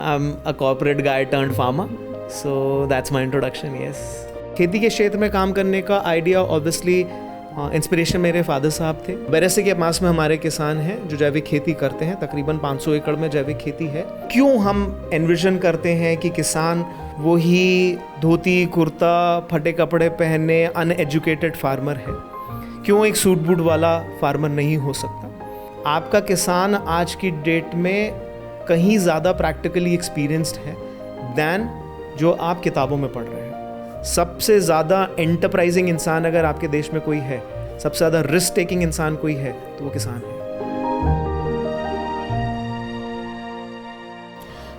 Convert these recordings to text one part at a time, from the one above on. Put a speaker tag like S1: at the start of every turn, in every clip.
S1: I'm a corporate guy turned farmer, so that's my introduction. Yes. खेती के क्षेत्र में काम करने का आइडिया ऑब्वियसली इंस्पिरेशन मेरे फादर साहब थे। बैरसे के पास में हमारे किसान हैं जो जैविक खेती करते हैं, तकरीबन 500 एकड़ में जैविक खेती है। क्यों हम एनविजन करते हैं कि किसान वो ही धोती कुर्ता फटे कपड़े पहने अनएजुकेटेड फार्मर है, क्यों एक सूट बूट वाला फार्मर नहीं हो सकता? आपका किसान आज की डेट में कहीं ज़्यादा प्रैक्टिकली एक्सपीरियंस्ड है दैन जो आप किताबों में पढ़ रहे हैं। सबसे ज़्यादा एंटरप्राइजिंग इंसान अगर आपके देश में कोई है, सबसे ज़्यादा रिस्क टेकिंग इंसान कोई है तो वो किसान है।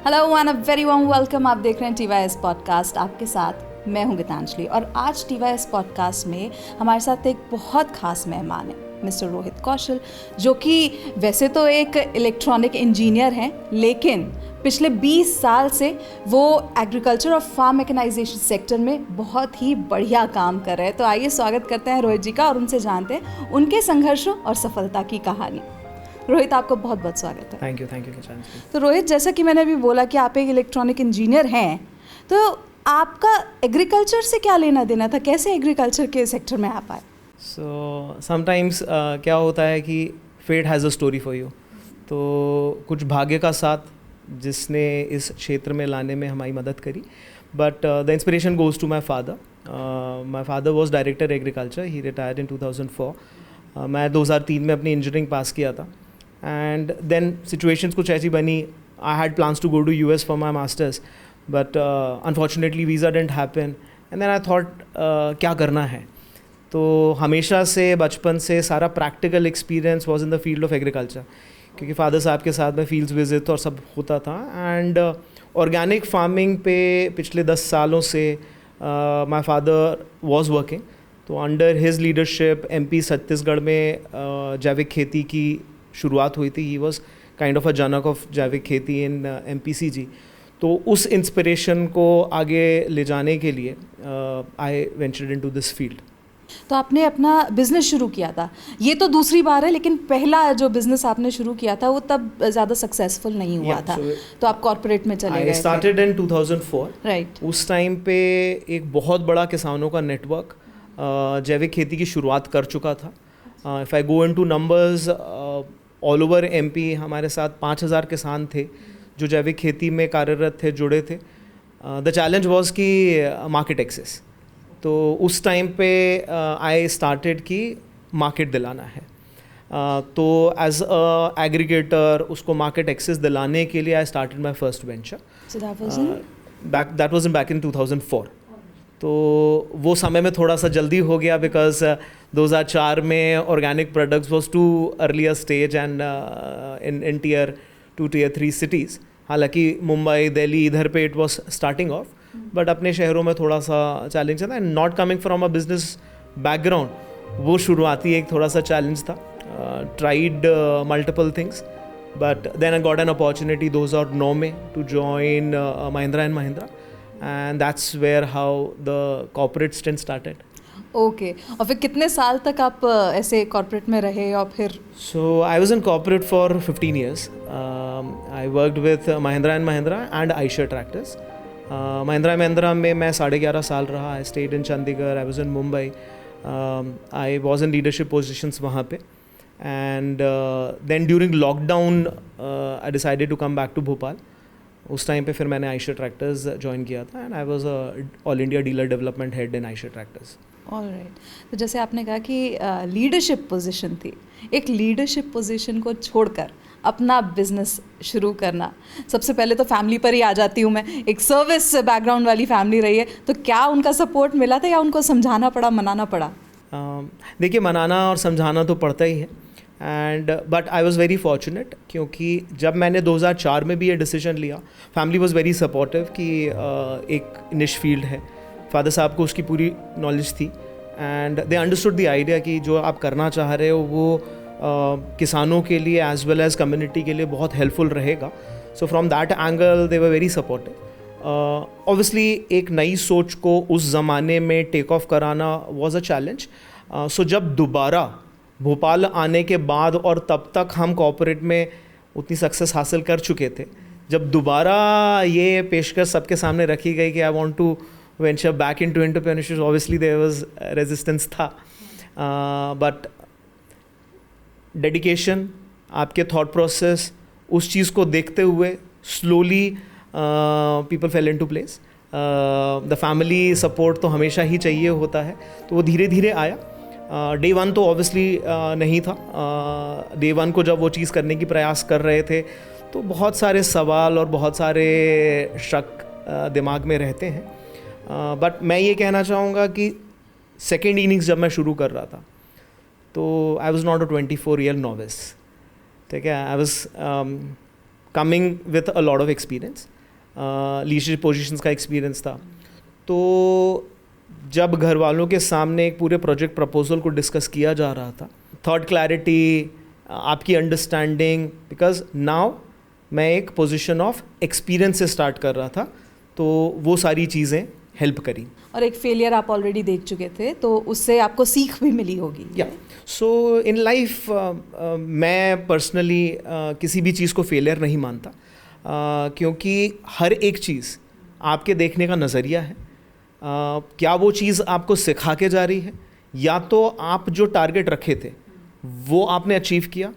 S2: Hello and a very warm welcome. आप देख रहे हैं TYS पॉडकास्ट, आपके साथ मैं हूं गीतांजलि। और आज TYS पॉडकास्ट में हमारे साथ एक बहुत खास मेहमान है, मिस्टर रोहित कौशल, जो कि वैसे तो एक इलेक्ट्रॉनिक इंजीनियर हैं, लेकिन पिछले 20 साल से वो एग्रीकल्चर और फार्म मैकेनाइजेशन सेक्टर में बहुत ही बढ़िया काम कर रहे हैं। तो आइए स्वागत करते हैं रोहित जी का और उनसे जानते हैं उनके संघर्षों और सफलता की कहानी। रोहित, आपका बहुत बहुत स्वागत है।
S1: Thank you.
S2: तो रोहित, जैसा कि मैंने अभी बोला कि आप एक इलेक्ट्रॉनिक इंजीनियर हैं, तो आपका एग्रीकल्चर से क्या लेना देना था? कैसे एग्रीकल्चर के सेक्टर में आप आए?
S1: सो समटाइम्स क्या होता है कि fate has a story for you. तो कुछ भाग्य का साथ जिसने इस क्षेत्र में लाने में हमारी मदद करी, but the inspiration goes to my father. My father was director agriculture, he retired in 2004। मैं 2003 में अपनी इंजीनियरिंग पास किया था एंड देन सिचुएशंस कुछ ऐसी बनी। I had plans to go to US for my masters, but unfortunately visa didn't happen and then I thought क्या करना है। तो हमेशा से बचपन से सारा practical experience was in the field of agriculture, क्योंकि फादर साहब के साथ में फील्ड्स विजिट और सब होता था। एंड ऑर्गेनिक फार्मिंग पे पिछले 10 सालों से माय फादर वाज वर्किंग। तो under his leadership MP Chhattisgarh में जैविक खेती की शुरुआत हुई थी। He was kind of a Janak of जैविक खेती इन MPCG। तो उस इंस्पिरेशन को आगे ले जाने के लिए आई वेंचर्ड इनटू दिस फील्ड।
S2: तो आपने अपना बिजनेस शुरू किया था, ये तो दूसरी बार है, लेकिन पहला जो बिजनेस आपने शुरू किया था वो तब ज़्यादा सक्सेसफुल नहीं हुआ था। तो आप कॉर्पोरेट में चले गए।
S1: I started in 2004।
S2: राइट।
S1: उस टाइम पे एक बहुत बड़ा किसानों का नेटवर्क जैविक खेती की शुरुआत कर चुका था। If I go into numbers, all over MP हमारे साथ 5000 किसान थे जो जैविक खेती में कार्यरत थे, जुड़े थे। द चैलेंज वॉज कि मार्केट एक्सेस। तो उस टाइम पे आई स्टार्टेड कि मार्केट दिलाना है। तो एज अ एग्रीगेटर उसको मार्केट एक्सेस दिलाने के लिए I started my first venture.
S2: So
S1: that was back in 2004। तो वो समय में थोड़ा सा जल्दी हो गया बिकॉज 2004 में organic products was to earlier stage and in Tier 2 Tier 3 cities. हालांकि मुंबई दिल्ली इधर पे it was starting off, but अपने शहरों में थोड़ा सा चैलेंज था। And not coming from a business background, वो शुरुआती एक थोड़ा सा चैलेंज था। Tried multiple things, but then I got an opportunity 2009 में to join Mahindra and Mahindra, and that's where how the corporate stent started.
S2: Okay. और फिर कितने साल तक आप ऐसे कॉर्पोरेट में रहे? और फिर
S1: so I was in corporate for 15 years. I worked with Mahindra and Mahindra and Eicher tractors. Mahindra Mahindra में मैं 11.5 साल रहा। I stayed in Chandigarh, I was in Mumbai, I was in leadership positions वहाँ पे। And then during lockdown I decided to come back to Bhopal. उस time पे फिर मैंने आयशर ट्रैक्टर्स ज्वाइन किया था and I was all India dealer development head in Eicher tractors.
S2: Alright. तो जैसे आपने कहा कि लीडरशिप पोजीशन थी, एक लीडरशिप पोजीशन को छोड़कर अपना बिजनेस शुरू करना, सबसे पहले तो फैमिली पर ही आ जाती हूँ मैं। एक सर्विस बैकग्राउंड वाली फैमिली रही है, तो क्या उनका सपोर्ट मिला था या उनको समझाना पड़ा, मनाना पड़ा?
S1: देखिए, मनाना और समझाना तो पड़ता ही है। And but I was very fortunate, क्योंकि जब मैंने 2004 में भी ये डिसीजन लिया, फैमिली वॉज़ वेरी सपोर्टिव कि एक निश फील्ड है। फादर साहब को उसकी पूरी नॉलेज थी and they understood the idea कि जो आप करना चाह रहे हो वो किसानों के लिए एज वेल एज कम्युनिटी के लिए बहुत हेल्पफुल रहेगा। So from that angle they were very supportive. Obviously एक नई सोच को उस ज़माने में टेक ऑफ कराना वॉज अ चैलेंज। सो जब दोबारा भोपाल आने के बाद और तब तक हम कॉर्पोरेट में उतनी सक्सेस हासिल कर चुके थे जब दोबारा ये पेशकश सबके सामने रखी गई कि I want to venture back into entrepreneurship, obviously there was resistance था, बट डेडिकेशन, आपके थॉट प्रोसेस, उस चीज़ को देखते हुए slowly people fell into place. The family support तो हमेशा ही चाहिए होता है, तो वो धीरे धीरे आया। डे वन तो ऑब्वियसली नहीं था। डे वन को जब वो चीज़ करने की प्रयास कर रहे थे तो बहुत सारे सवाल और बहुत सारे शक दिमाग में रहते हैं, बट मैं ये कहना चाहूँगा कि सेकेंड इनिंग्स जब मैं शुरू कर रहा था तो I was not a 24 year novice, ठीक है। I was coming with a lot of experience, leadership positions का एक्सपीरियंस था। तो जब घर वालों के सामने एक पूरे प्रोजेक्ट प्रपोजल को डिस्कस किया जा रहा था, थॉट क्लैरिटी, आपकी अंडरस्टैंडिंग, बिकॉज नाउ मैं एक पोजीशन ऑफ एक्सपीरियंस से स्टार्ट कर रहा था, तो वो सारी चीज़ें हेल्प करी।
S2: और एक फेलियर आप ऑलरेडी देख चुके थे, तो उससे आपको सीख भी मिली होगी।
S1: या सो इन लाइफ मैं पर्सनली किसी भी चीज़ को फेलियर नहीं मानता, क्योंकि हर एक चीज़ आपके देखने का नज़रिया है। क्या वो चीज़ आपको सिखा के जा रही है, या तो आप जो टारगेट रखे थे वो आपने अचीव किया,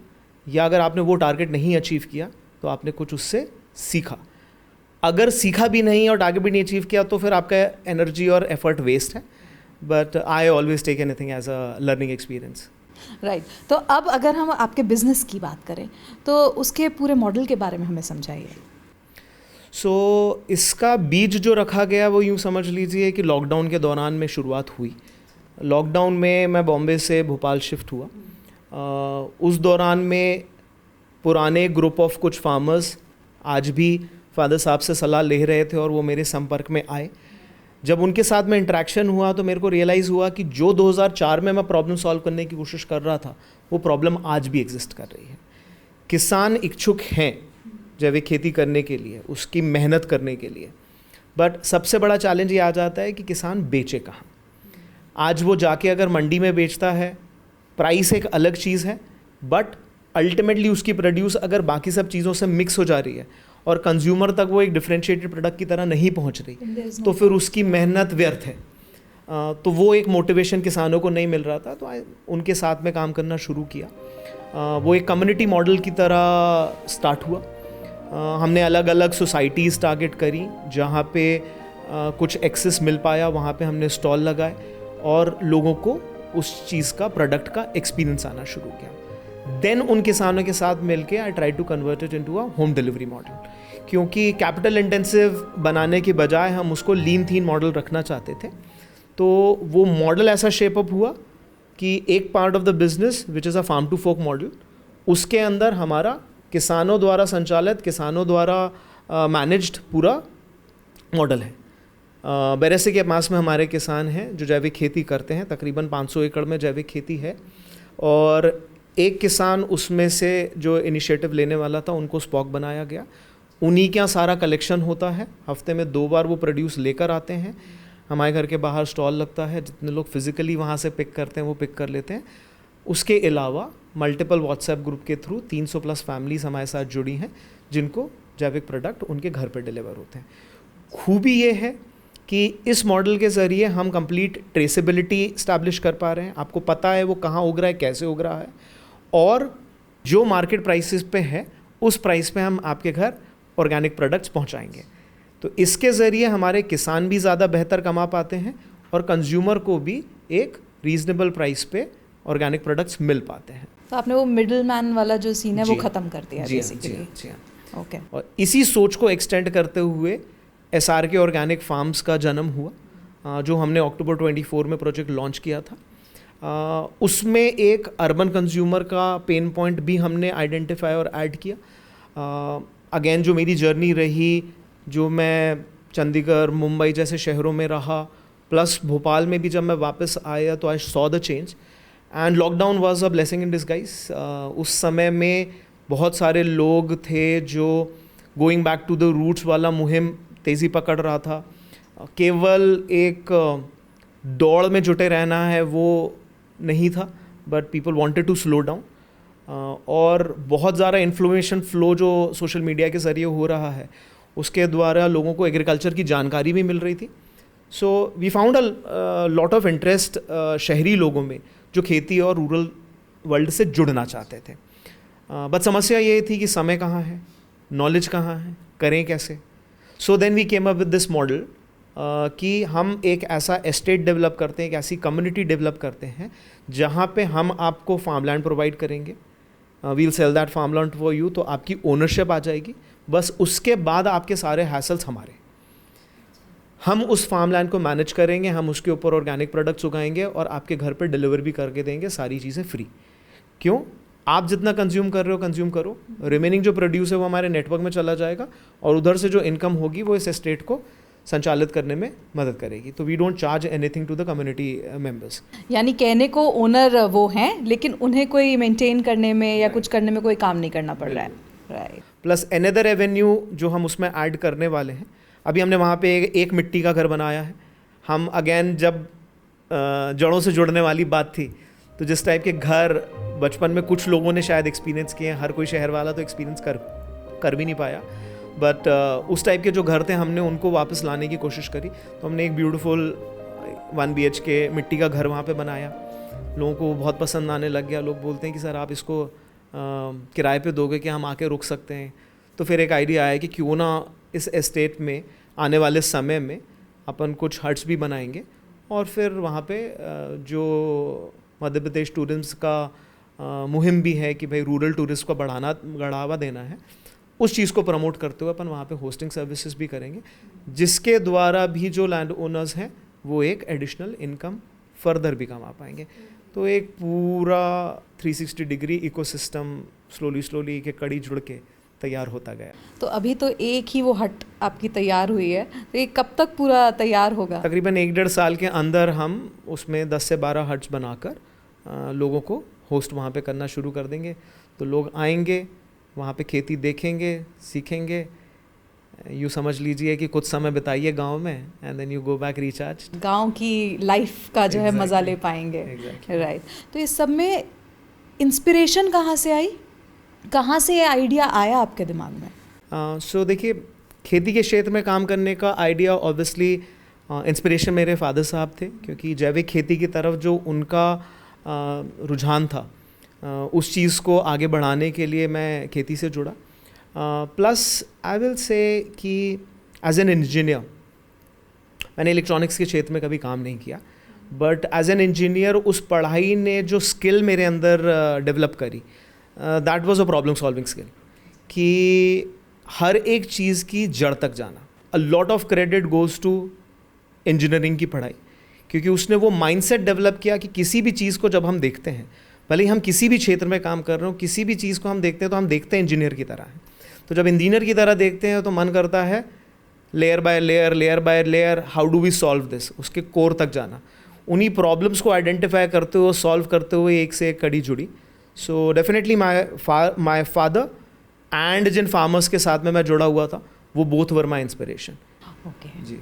S1: या अगर आपने वो टारगेट नहीं अचीव किया तो आपने कुछ उससे सीखा। अगर सीखा भी नहीं और टारगेट भी नहीं अचीव किया तो फिर आपका एनर्जी और एफर्ट वेस्ट है। But I always take anything as a learning experience.
S2: Right. तो अब अगर हम आपके बिजनेस की बात करें तो उसके पूरे मॉडल के बारे में हमें समझाइए।
S1: सो इसका बीज जो रखा गया वो यूँ समझ लीजिए कि लॉकडाउन के दौरान में शुरुआत हुई। लॉकडाउन में मैं बॉम्बे से भोपाल शिफ्ट हुआ। उस दौरान में पुराने ग्रुप ऑफ कुछ फार्मर्स आज भी फादर साहब से सलाह ले रहे थे और वो मेरे संपर्क में आए। जब उनके साथ में इंटरेक्शन हुआ तो मेरे को रियलाइज़ हुआ कि जो 2004 में मैं प्रॉब्लम सॉल्व करने की कोशिश कर रहा था वो प्रॉब्लम आज भी एग्जिस्ट कर रही है। किसान इच्छुक हैं जैविक खेती करने के लिए, उसकी मेहनत करने के लिए, बट सबसे बड़ा चैलेंज ये आ जाता है कि किसान बेचे कहाँ। आज वो जाके अगर मंडी में बेचता है, प्राइस एक अलग चीज़ है, बट अल्टीमेटली उसकी प्रोड्यूस अगर बाकी सब चीज़ों से मिक्स हो जा रही है और कंज्यूमर तक वो एक डिफरेंशिएटेड प्रोडक्ट की तरह नहीं पहुंच रही, तो फिर उसकी मेहनत व्यर्थ है। तो वो एक मोटिवेशन किसानों को नहीं मिल रहा था, तो उनके साथ में काम करना शुरू किया। वो एक कम्युनिटी मॉडल की तरह स्टार्ट हुआ। हमने अलग अलग सोसाइटीज़ टारगेट करी, जहाँ पे कुछ एक्सेस मिल पाया वहाँ पे हमने स्टॉल लगाए और लोगों को उस चीज़ का, प्रोडक्ट का एक्सपीरियंस आना शुरू किया। देन उन किसानों के साथ मिलके I try to convert it into a home delivery model, क्योंकि कैपिटल इंटेंसिव बनाने के बजाय हम उसको लीन थीन मॉडल रखना चाहते थे। तो वो मॉडल ऐसा शेप अप हुआ कि एक part of the business which is a farm to folk model, उसके अंदर हमारा किसानों द्वारा संचालित, किसानों द्वारा मैनेज्ड पूरा मॉडल है। बेरेसे के पास में हमारे किसान हैं जो जैविक खेती करते हैं, तकरीबन 500 एकड़ में जैविक खेती है, और एक किसान उसमें से जो इनिशिएटिव लेने वाला था उनको स्टॉक बनाया गया। उन्हीं का सारा कलेक्शन होता है, हफ्ते में 2 बार वो प्रोड्यूस लेकर आते हैं। हमारे घर के बाहर स्टॉल लगता है, जितने लोग फिज़िकली वहाँ से पिक करते हैं वो पिक कर लेते हैं। उसके अलावा मल्टीपल व्हाट्सएप ग्रुप के थ्रू 300 प्लस फैमिलीज हमारे साथ जुड़ी हैं जिनको जैविक प्रोडक्ट उनके घर पर डिलीवर होते हैं। खूबी ये है कि इस मॉडल के ज़रिए हम कंप्लीट ट्रेसेबिलिटी इस्टेब्लिश कर पा रहे हैं। आपको पता है वो कहाँ उग रहा है, कैसे उग रहा है, और जो मार्केट प्राइसेस पे है उस प्राइस पे हम आपके घर ऑर्गेनिक प्रोडक्ट्स पहुंचाएंगे। तो इसके ज़रिए हमारे किसान भी ज़्यादा बेहतर कमा पाते हैं और कंज्यूमर को भी एक रीजनेबल प्राइस पे ऑर्गेनिक प्रोडक्ट्स मिल पाते हैं।
S2: तो आपने वो मिडिल मैन वाला जो सीन है वो ख़त्म कर दिया
S1: बेसिकली।
S2: ओके।
S1: और इसी सोच को एक्सटेंड करते हुए SRK ऑर्गेनिक फार्म्स का जन्म हुआ, जो हमने अक्टूबर 24 में प्रोजेक्ट लॉन्च किया था। उसमें एक अर्बन कंज्यूमर का पेन पॉइंट भी हमने आइडेंटिफाई और ऐड किया। अगेन जो मेरी जर्नी रही, जो मैं चंडीगढ़, मुंबई जैसे शहरों में रहा, प्लस भोपाल में भी जब मैं वापस आया तो I saw the change, and lockdown was a blessing in disguise. उस समय में बहुत सारे लोग थे जो going back to the roots वाला मुहिम तेज़ी पकड़ रहा था। केवल एक दौड़ में जुटे रहना है वो नहीं था, but people wanted to slow down. और बहुत ज़्यादा इन्फॉर्मेशन फ्लो जो सोशल मीडिया के ज़रिए हो रहा है उसके द्वारा लोगों को एग्रीकल्चर की जानकारी भी मिल रही थी. So we found a lot of interest शहरी लोगों में जो खेती और रूरल वर्ल्ड से जुड़ना चाहते थे. बट समस्या ये थी कि समय कहाँ है, नॉलेज कहाँ है, करें कैसे. So then we came up with this model कि हम एक ऐसा एस्टेट डेवलप करते हैं, एक ऐसी कम्युनिटी डेवलप करते हैं जहाँ पे हम आपको फार्म लैंड प्रोवाइड करेंगे. We'll sell that farm land for you, तो आपकी ओनरशिप आ जाएगी. बस उसके बाद आपके सारे हैसल्स हमारे, हम उस फार्म लैंड को मैनेज करेंगे, हम उसके ऊपर ऑर्गेनिक प्रोडक्ट्स उगाएंगे और आपके घर पर डिलीवर भी करके देंगे, सारी चीज़ें फ्री. क्यों? आप जितना कंज्यूम कर रहे हो कंज्यूम करो, रिमेनिंग जो प्रोड्यूस है वो हमारे नेटवर्क में चला जाएगा और उधर से जो इनकम होगी वो इस एस्टेट को संचालित करने में मदद करेगी. तो we don't charge anything to the community members.
S2: यानी कहने को ओनर वो हैं लेकिन उन्हें कोई मेंटेन करने में या कुछ करने में कोई काम नहीं करना पड़ रहा है. राइट.
S1: प्लस अनदर रेवेन्यू जो हम उसमें ऐड करने वाले हैं, अभी हमने वहाँ पे एक मिट्टी का घर बनाया है. हम अगेन जब जड़ों से जुड़ने वाली बात थी तो जिस टाइप के घर बचपन में कुछ लोगों ने शायद एक्सपीरियंस किए हैं, हर कोई शहर वाला तो एक्सपीरियंस कर भी नहीं पाया, बट उस टाइप के जो घर थे हमने उनको वापस लाने की कोशिश करी. तो हमने एक ब्यूटीफुल 1 BHK मिट्टी का घर वहाँ पे बनाया. लोगों को बहुत पसंद आने लग गया. लोग बोलते हैं कि सर आप इसको किराए पे दोगे कि हम आके रुक सकते हैं. तो फिर एक आइडिया आया कि क्यों ना इस एस्टेट में आने वाले समय में अपन कुछ हट्स भी बनाएंगे और फिर वहाँ पे जो मध्य प्रदेश टूरिज्म का मुहिम भी है कि भाई रूरल टूरिस्ट को बढ़ावा देना है, उस चीज़ को प्रमोट करते हुए अपन वहाँ पे होस्टिंग सर्विसेज भी करेंगे, जिसके द्वारा भी जो लैंड ओनर्स हैं वो एक एडिशनल इनकम फर्दर भी कमा पाएंगे. तो एक पूरा 360 डिग्री इकोसिस्टम स्लोली एक कड़ी जुड़ के तैयार होता गया.
S2: तो अभी तो एक ही वो हट आपकी तैयार हुई है, तो ये कब तक पूरा तैयार होगा?
S1: तकरीबन 1-1.5 साल के अंदर हम उसमें 10 से 12 हट्स बनाकर लोगों को होस्ट वहाँ पे करना शुरू कर देंगे. तो लोग आएंगे, वहाँ पे खेती देखेंगे, सीखेंगे. यूँ समझ लीजिए कि कुछ समय बिताइए गांव में and then you go back recharge.
S2: गांव की लाइफ का जो है मज़ा ले पाएंगे. राइट. तो इस सब में इंस्पिरेशन कहाँ से आई, कहाँ से ये आइडिया आया आपके दिमाग में?
S1: सो देखिए, खेती के क्षेत्र में काम करने का आइडिया ऑब्वियसली इंस्पिरेशन मेरे फादर साहब थे, क्योंकि जैविक खेती की तरफ जो उनका रुझान था उस चीज़ को आगे बढ़ाने के लिए मैं खेती से जुड़ा. प्लस आई विल से कि एज एन इंजीनियर, मैंने इलेक्ट्रॉनिक्स के क्षेत्र में कभी काम नहीं किया, बट एज एन इंजीनियर उस पढ़ाई ने जो स्किल मेरे अंदर डेवलप करी, that was a problem solving skill. कि हर एक चीज़ की जड़ तक जाना. A lot of credit goes to engineering की पढ़ाई, क्योंकि उसने वो माइंडसेट डेवलप किया कि किसी भी चीज़ को जब हम देखते हैं, भले ही हम किसी भी क्षेत्र में काम कर रहे हो, किसी भी चीज़ को हम देखते हैं तो हम देखते हैं इंजीनियर की तरह है. तो जब इंजीनियर की तरह देखते हैं तो मन करता है layer by layer how do we solve this, उसके कोर तक जाना, उन्हीं प्रॉब्लम्स को आइडेंटिफाई करते हुए सॉल्व करते हुए एक से एक कड़ी जुड़ी. So definitely my father and जिन फार्मर्स के साथ में मैं जुड़ा हुआ था वो both were my inspiration.
S2: Okay
S1: जी.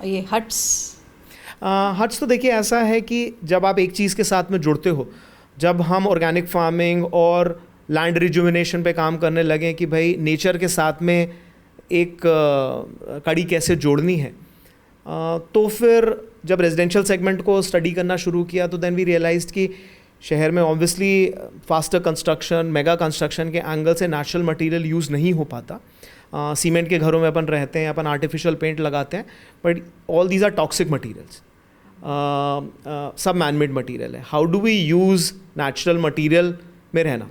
S2: और ये हट्स
S1: तो देखिए ऐसा है कि जब आप एक चीज़ के साथ में जुड़ते हो, जब हम ऑर्गेनिक फार्मिंग और लैंड रिजुविनेशन पे काम करने लगे कि भाई नेचर के साथ में एक कड़ी कैसे जोड़नी है, तो फिर जब रेजिडेंशियल सेगमेंट को स्टडी करना शुरू किया तो देन वी रियलाइज्ड कि शहर में obviously faster construction, mega construction के एंगल से नेचुरल मटेरियल यूज़ नहीं हो पाता. सीमेंट के घरों में अपन रहते हैं, अपन आर्टिफिशियल पेंट लगाते हैं, but all these are toxic materials, सब मैनमेड मटीरियल है. How do we use natural material में रहना.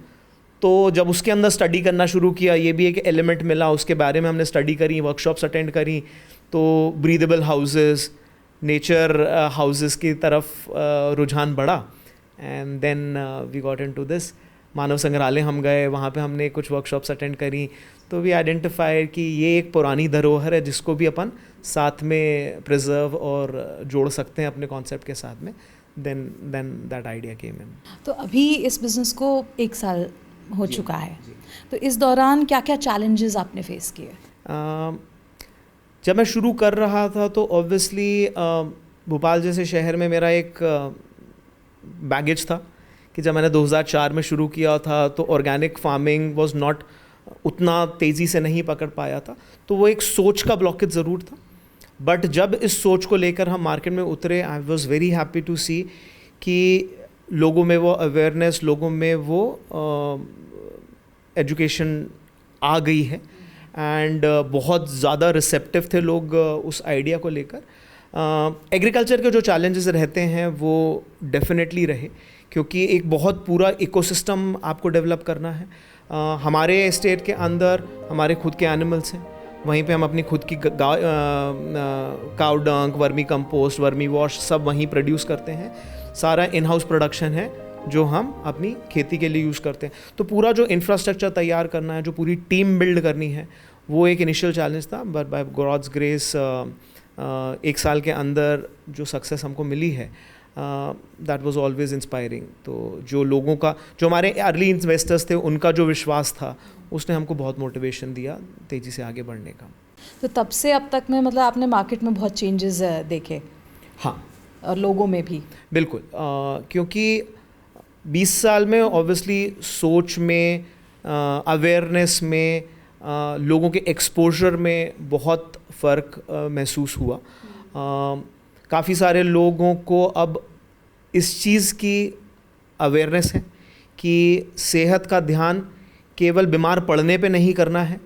S1: तो जब उसके अंदर स्टडी करना शुरू किया, ये भी एक एलिमेंट मिला, उसके बारे में हमने स्टडी करी, वर्कशॉप्स अटेंड करी. तो ब्रीदेबल हाउसेस, नेचर हाउसेस की तरफ रुझान बढ़ा and then we got into this. Manav Sangrahalaya हम गए, वहाँ पे हमने कुछ वर्कशॉप्स अटेंड करी. तो वी आइडेंटिफाई कि ये एक पुरानी धरोहर है जिसको भी अपन साथ में प्रिजर्व और जोड़ सकते हैं अपने कॉन्सेप्ट के साथ में. देन दैट आइडिया केम इन.
S2: तो अभी इस बिज़नेस को 1 साल हो चुका है, तो इस दौरान क्या क्या चैलेंजेस आपने फेस किए?
S1: जब मैं शुरू कर रहा था तो ऑब्वियसली भोपाल जैसे शहर में मेरा एक बैगेज था कि जब मैंने 2004 में शुरू किया था तो ऑर्गेनिक फार्मिंग वाज नॉट उतना तेज़ी से नहीं पकड़ पाया था, तो वो एक सोच का ब्लॉकेज ज़रूर था। बट जब इस सोच को लेकर हम मार्केट में उतरे, I was very happy to see कि लोगों में वो अवेयरनेस, लोगों में वो एजुकेशन आ गई है एंड बहुत ज़्यादा रिसेप्टिव थे लोग उस आइडिया को लेकर। एग्रीकल्चर के जो चैलेंजेस रहते हैं वो डेफिनेटली रहे, क्योंकि एक बहुत पूरा इकोसिस्टम आपको डेवलप करना है। हमारे स्टेट के अंदर हमारे खुद के एनिमल्स हैं, वहीं पे हम अपनी खुद की cow dung, vermi compost, vermi wash सब वहीं प्रोड्यूस करते हैं। सारा इन हाउस प्रोडक्शन है जो हम अपनी खेती के लिए यूज़ करते हैं। तो पूरा जो इंफ्रास्ट्रक्चर तैयार करना है, जो पूरी टीम बिल्ड करनी है, वो एक इनिशियल चैलेंज था। बट बाय गॉड्स ग्रेस 1 साल के अंदर जो सक्सेस हमको मिली है, दैट वाज ऑलवेज इंस्पायरिंग। तो जो लोगों का, जो हमारे अर्ली इन्वेस्टर्स थे, उनका जो विश्वास था, उसने हमको बहुत मोटिवेशन दिया तेज़ी से आगे बढ़ने का।
S2: तो तब से अब तक में मतलब आपने मार्केट में बहुत चेंजेस देखे?
S1: हाँ,
S2: और लोगों में भी? बिल्कुल,
S1: क्योंकि 20 साल में ऑब्वियसली सोच में, अवेयरनेस में, लोगों के एक्सपोजर में बहुत फ़र्क महसूस हुआ। काफ़ी सारे लोगों को अब इस चीज़ की अवेयरनेस है कि सेहत का ध्यान केवल बीमार पड़ने पे नहीं करना है,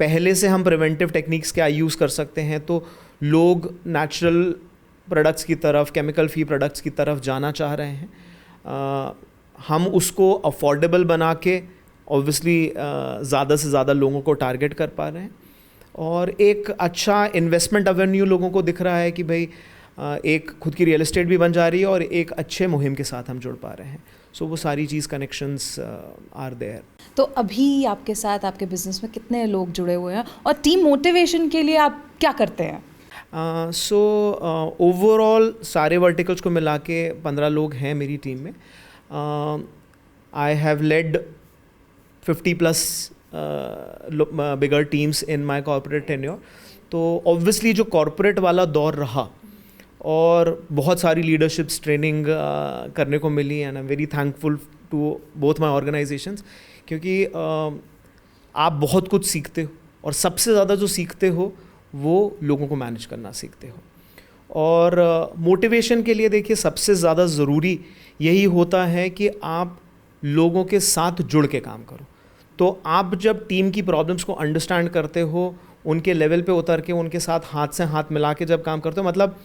S1: पहले से हम प्रिवेंटिव टेक्निक्स क्या यूज़ कर सकते हैं। तो लोग नेचुरल प्रोडक्ट्स की तरफ, केमिकल फ्री प्रोडक्ट्स की तरफ जाना चाह रहे हैं। हम उसको अफोर्डेबल बना के ऑब्वियसली ज़्यादा से ज़्यादा लोगों को टारगेट कर पा रहे हैं, और एक अच्छा इन्वेस्टमेंट एवेन्यू लोगों को दिख रहा है कि भाई एक खुद की रियल एस्टेट भी बन जा रही है और एक अच्छे मुहिम के साथ हम जुड़ पा रहे हैं। सो वो सारी चीज़ कनेक्शंस आर देयर।
S2: तो अभी आपके साथ, आपके बिजनेस में कितने लोग जुड़े हुए हैं, और टीम मोटिवेशन के लिए आप क्या करते हैं?
S1: सो ओवरऑल सारे वर्टिकल्स को मिला के 15 लोग हैं मेरी टीम में। I have led 50+ bigger teams in my corporate tenure. तो ऑब्वियसली जो कॉर्पोरेट वाला दौर रहा और बहुत सारी लीडरशिप्स ट्रेनिंग करने को मिली, and I am very thankful to both my organisations, क्योंकि आप बहुत कुछ सीखते हो, और सबसे ज़्यादा जो सीखते हो वो लोगों को मैनेज करना सीखते हो। और मोटिवेशन के लिए देखिए सबसे ज़्यादा ज़रूरी यही होता है कि आप लोगों के साथ जुड़ के काम करो। तो आप जब टीम की प्रॉब्लम्स को अंडरस्टैंड करते हो, उनके लेवल पे उतर के उनके साथ हाथ से हाथ मिला के जब काम करते हो, मतलब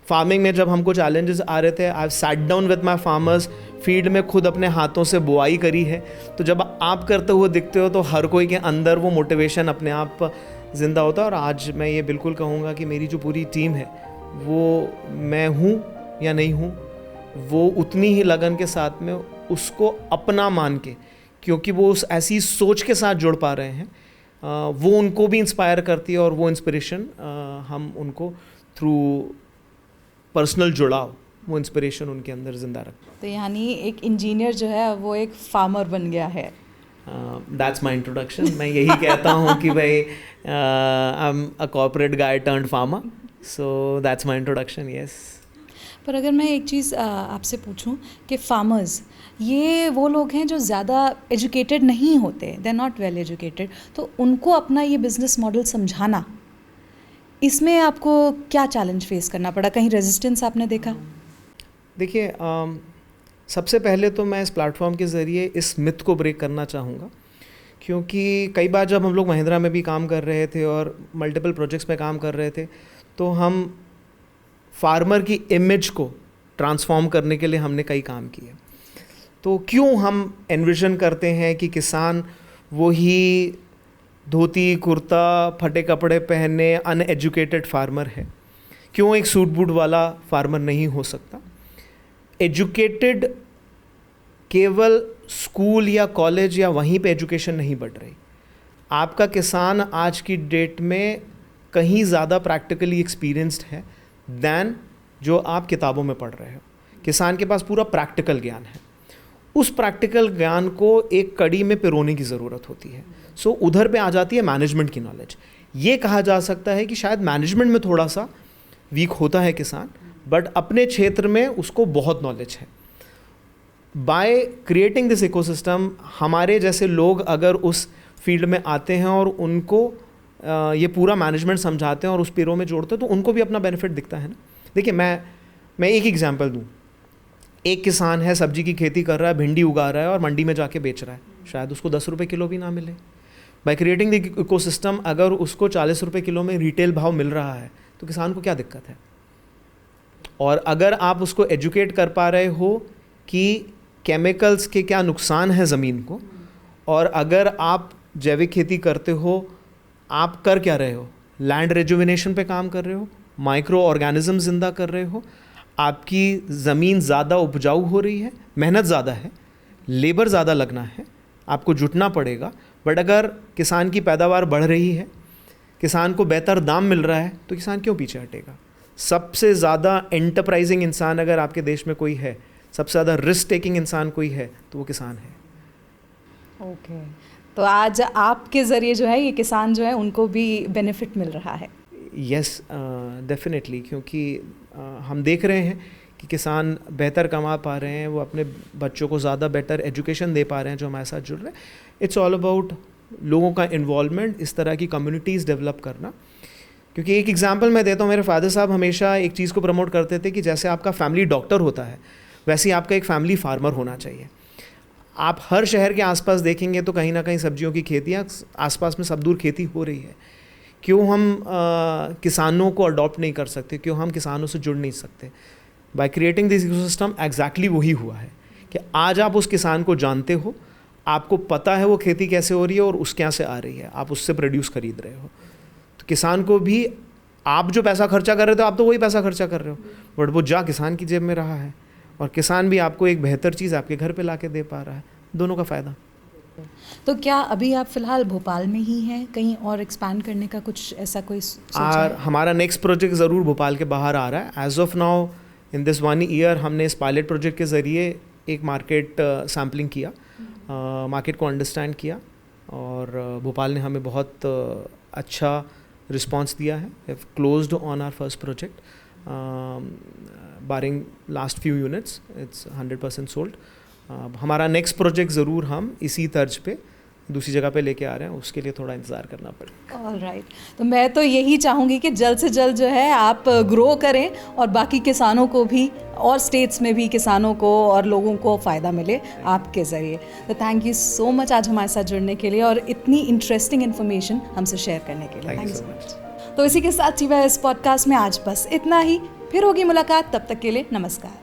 S1: फार्मिंग में जब हमको चैलेंजेस आ रहे थे, I have sat down with my farmers, field में खुद अपने हाथों से बुआई करी है। तो जब आप करते हुए दिखते हो तो हर कोई के अंदर वो मोटिवेशन अपने आप ज़िंदा होता है। और आज मैं ये बिल्कुल कहूँगा कि मेरी जो पूरी टीम है, वो मैं हूँ या नहीं हूँ, वो उतनी ही लगन के साथ में उसको अपना मान के, क्योंकि वो उस ऐसी सोच के साथ जुड़ पा रहे हैं, वो उनको भी इंस्पायर करती है, और वो इंस्पिरेशन हम उनको थ्रू पर्सनल जुड़ाव, वो इंस्पिरेशन उनके अंदर ज़िंदा रखते हैं।
S2: तो यानी एक इंजीनियर जो है वो एक फार्मर बन गया है।
S1: That's my introduction. मैं यही कहता हूँ कि भाई I am a corporate guy turned farmer, so that's my introduction, yes.
S2: पर अगर मैं एक चीज़ आपसे पूछूं कि फार्मर्स ये वो लोग हैं जो ज़्यादा एजुकेटेड नहीं होते, they are not well educated, तो उनको अपना ये बिज़नेस मॉडल समझाना, इसमें आपको क्या चैलेंज फेस करना पड़ा? कहीं रेजिस्टेंस आपने देखा?
S1: देखिए, सबसे पहले तो मैं इस प्लेटफॉर्म के ज़रिए इस मिथ को ब्रेक करना चाहूँगा, क्योंकि कई बार जब हम लोग महिंद्रा में भी काम कर रहे थे और मल्टीपल प्रोजेक्ट्स में काम कर रहे थे, तो हम फार्मर की इमेज को ट्रांसफॉर्म करने के लिए हमने कई काम किए। तो क्यों हम एनविजन करते हैं कि किसान वही धोती कुर्ता फटे कपड़े पहने अनएजुकेटेड फार्मर है, क्यों एक सूट बूट वाला फार्मर नहीं हो सकता? एजुकेटेड केवल स्कूल या कॉलेज या वहीं पे एजुकेशन नहीं बढ़ रही। आपका किसान आज की डेट में कहीं ज़्यादा प्रैक्टिकली एक्सपीरियंस्ड है दैन जो आप किताबों में पढ़ रहे हो। किसान के पास पूरा प्रैक्टिकल ज्ञान है, उस प्रैक्टिकल ज्ञान को एक कड़ी में पिरोने की ज़रूरत होती है। सो उधर पे आ जाती है मैनेजमेंट की नॉलेज। ये कहा जा सकता है कि शायद मैनेजमेंट में थोड़ा सा वीक होता है किसान, बट अपने क्षेत्र में उसको बहुत नॉलेज है। बाय क्रिएटिंग दिस इकोसिस्टम हमारे जैसे लोग अगर उस फील्ड में आते हैं और उनको ये पूरा मैनेजमेंट समझाते हैं और उस पेरों में जोड़ते हैं, तो उनको भी अपना बेनिफिट दिखता है ना। देखिए मैं एक एग्जांपल दूं। एक किसान है, सब्जी की खेती कर रहा है, भिंडी उगा रहा है और मंडी में जाके बेच रहा है, शायद उसको 10 रुपये किलो भी ना मिले। बाय क्रिएटिंग द इकोसिस्टम अगर उसको 40 रुपये किलो में रिटेल भाव मिल रहा है तो किसान को क्या दिक्कत है। और अगर आप उसको एजुकेट कर पा रहे हो कि केमिकल्स के क्या नुकसान है ज़मीन को, और अगर आप जैविक खेती करते हो, आप कर क्या रहे हो, लैंड रेजुविनेशन पे काम कर रहे हो, माइक्रो ऑर्गेनिज्म जिंदा कर रहे हो, आपकी ज़मीन ज़्यादा उपजाऊ हो रही है, मेहनत ज़्यादा है, लेबर ज़्यादा लगना है, आपको जुटना पड़ेगा, बट अगर किसान की पैदावार बढ़ रही है, किसान को बेहतर दाम मिल रहा है, तो किसान क्यों पीछे हटेगा। सबसे ज़्यादा एंटरप्राइजिंग इंसान अगर आपके देश में कोई है, सबसे ज़्यादा रिस्क टेकिंग इंसान कोई है, तो वो किसान है।
S2: ओके, तो आज आपके ज़रिए जो है ये किसान जो है उनको भी बेनिफिट मिल रहा है।
S1: यस, डेफिनेटली, क्योंकि हम देख रहे हैं कि किसान बेहतर कमा पा रहे हैं, वो अपने बच्चों को ज़्यादा बेटर एजुकेशन दे पा रहे हैं जो हमारे साथ जुड़ रहे हैं। इट्स ऑल अबाउट लोगों का इन्वॉल्वमेंट, इस तरह की कम्युनिटीज़ डेवलप करना। क्योंकि एक एग्जांपल मैं देता हूँ, मेरे फादर साहब हमेशा एक चीज़ को प्रमोट करते थे कि जैसे आपका फैमिली डॉक्टर होता है, वैसे ही आपका एक फैमिली फार्मर होना चाहिए। आप हर शहर के आसपास देखेंगे तो कहीं ना कहीं सब्जियों की खेतियाँ आसपास में सब दूर खेती हो रही है। क्यों हम किसानों को अडॉप्ट नहीं कर सकते, क्यों हम किसानों से जुड़ नहीं सकते। By creating this ecosystem exactly वही हुआ है कि आज आप उस किसान को जानते हो, आपको पता है वो खेती कैसे हो रही है और उसके यहाँ से आ रही है, आप उससे प्रोड्यूस खरीद रहे हो। तो किसान को भी आप जो पैसा खर्चा कर रहे थे, आप तो वही पैसा खर्चा कर रहे हो, बट वो जा किसान की जेब में रहा है, और किसान भी आपको एक बेहतर चीज़ आपके घर पे लाके दे पा रहा है, दोनों का फ़ायदा।
S2: तो क्या अभी आप फ़िलहाल भोपाल में ही हैं, कहीं और एक्सपैंड करने का कुछ ऐसा कोई सोचा है?
S1: हमारा नेक्स्ट प्रोजेक्ट ज़रूर भोपाल के बाहर आ रहा है। As of now in this 1 year हमने इस पायलट प्रोजेक्ट के ज़रिए एक मार्केट सैम्पलिंग किया, मार्केट को अंडरस्टैंड किया, और भोपाल ने हमें बहुत अच्छा रिस्पॉन्स दिया है। We have closed on our first project, barring last few units, it's 100% sold. हमारा नेक्स्ट प्रोजेक्ट ज़रूर हम इसी तर्ज पे दूसरी जगह पे लेके आ रहे हैं, उसके लिए थोड़ा इंतज़ार करना पड़ेगा।
S2: ऑलराइट, तो मैं तो यही चाहूँगी कि जल्द से जल्द जो है आप ग्रो करें और बाकी किसानों को भी, और स्टेट्स में भी किसानों को और लोगों को फ़ायदा मिले आपके ज़रिए। तो थैंक यू सो मच आज हमारे साथ जुड़ने के लिए और इतनी इंटरेस्टिंग इन्फॉर्मेशन हमसे शेयर करने के लिए। Thank you so much. तो इसी के साथ TYS पॉडकास्ट में आज बस इतना ही, फिर होगी मुलाकात, तब तक के लिए नमस्कार।